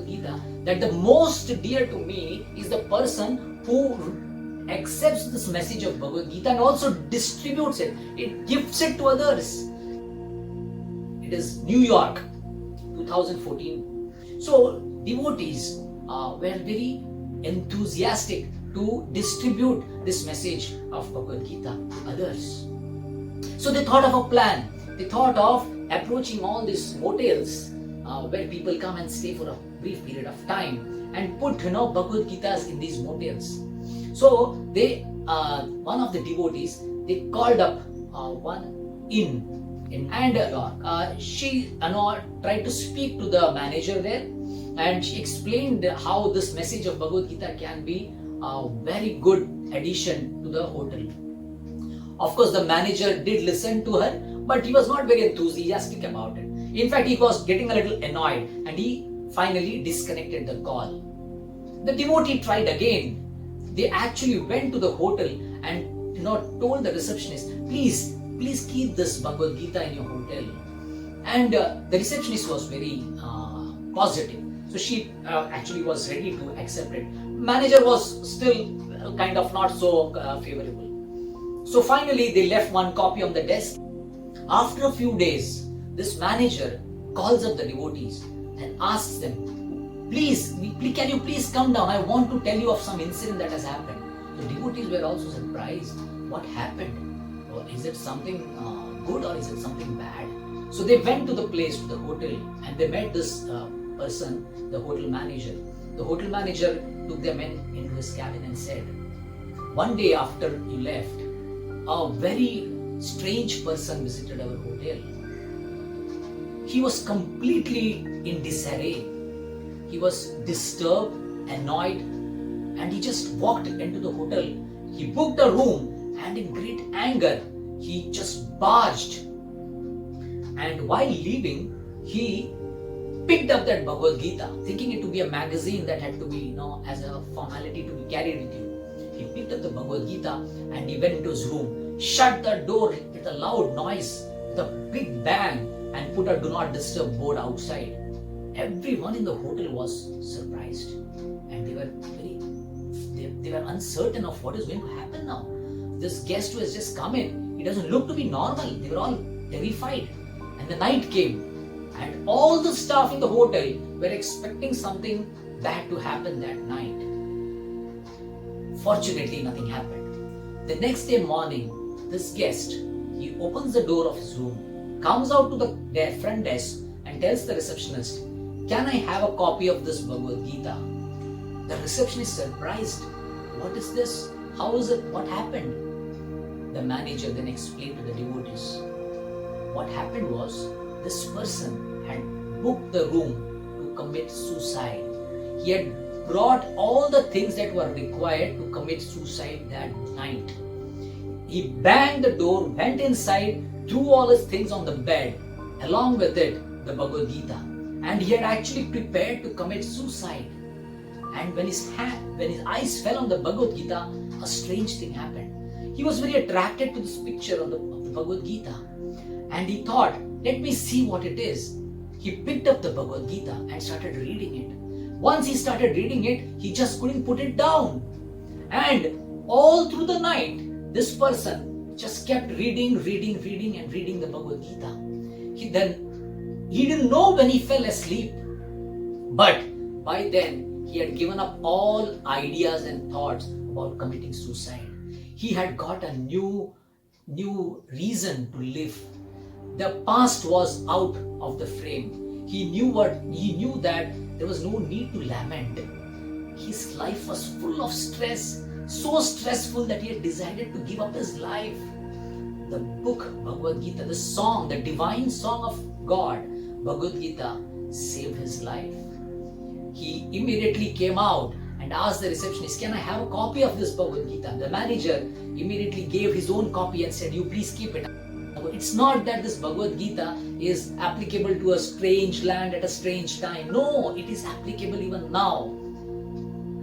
Bhagavad Gita that the most dear to me is the person who accepts this message of Bhagavad Gita and also distributes it. It gives it to others. It is New York, 2014. So devotees were very enthusiastic to distribute this message of Bhagavad Gita to others. So they thought of a plan. They thought of approaching all these motels where people come and stay for a brief period of time and put Bhagavad Gitas in these motels. So they, one of the devotees, they called up one inn and she tried to speak to the manager there, and she explained how this message of Bhagavad Gita can be a very good addition to the hotel. Of course, the manager did listen to her, but he was not very enthusiastic about it. In fact, he was getting a little annoyed and he finally disconnected the call. The devotee tried again. They actually went to the hotel and told the receptionist, please keep this Bhagavad Gita in your hotel. And the receptionist was very positive. So she actually was ready to accept it. Manager was still kind of not so favorable. So finally they left one copy on the desk. After a few days, this manager calls up the devotees and asks them, can you please come down? I want to tell you of some incident that has happened. The devotees were also surprised. What happened? Or is it something good or is it something bad? So they went to the place, to the hotel, and they met this person, the hotel manager. The hotel manager took them into his cabin and said, one day after you left, a very strange person visited our hotel. He was completely in disarray. He was disturbed, annoyed, and he just walked into the hotel. He booked a room and in great anger, he just barged. And while leaving, he picked up that Bhagavad Gita, thinking it to be a magazine that had to be, as a formality to be carried with you. He picked up the Bhagavad Gita and he went into his room, shut the door with a loud noise, with a big bang, and put a do not disturb board outside. Everyone in the hotel was surprised and they were uncertain of what is going to happen now. This guest who has just come in, he doesn't look to be normal. They were all terrified. And the night came and all the staff in the hotel were expecting something bad to happen that night. Fortunately, nothing happened. The next day morning, this guest, he opens the door of his room, comes out to their front desk and tells the receptionist, can I have a copy of this Bhagavad Gita? The receptionist is surprised. What is this? How is it? What happened? The manager then explained to the devotees. What happened was, this person had booked the room to commit suicide. He had brought all the things that were required to commit suicide that night. He banged the door, went inside, threw all his things on the bed, along with it, the Bhagavad Gita. And he had actually prepared to commit suicide. And when his eyes fell on the Bhagavad Gita, a strange thing happened. He was very attracted to this picture of the Bhagavad Gita. And he thought, let me see what it is. He picked up the Bhagavad Gita and started reading it. Once he started reading it, he just couldn't put it down. And all through the night, this person just kept reading and reading the Bhagavad Gita. He didn't know when he fell asleep. But by then, he had given up all ideas and thoughts about committing suicide. He had got a new reason to live. The past was out of the frame. He knew that there was no need to lament. His life was full of stress, so stressful that he had decided to give up his life. The book Bhagavad Gita, the song, the divine song of God, Bhagavad Gita, saved his life. He immediately came out and asked the receptionist, can I have a copy of this Bhagavad Gita? The manager immediately gave his own copy and said, you please keep it. It's not that this Bhagavad Gita is applicable to a strange land at a strange time. No, it is applicable even now.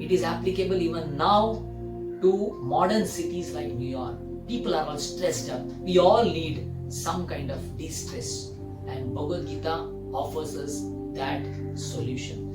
It is applicable even now to modern cities like New York. People are all stressed up. We all need some kind of de-stress. And Bhagavad Gita offers us that solution.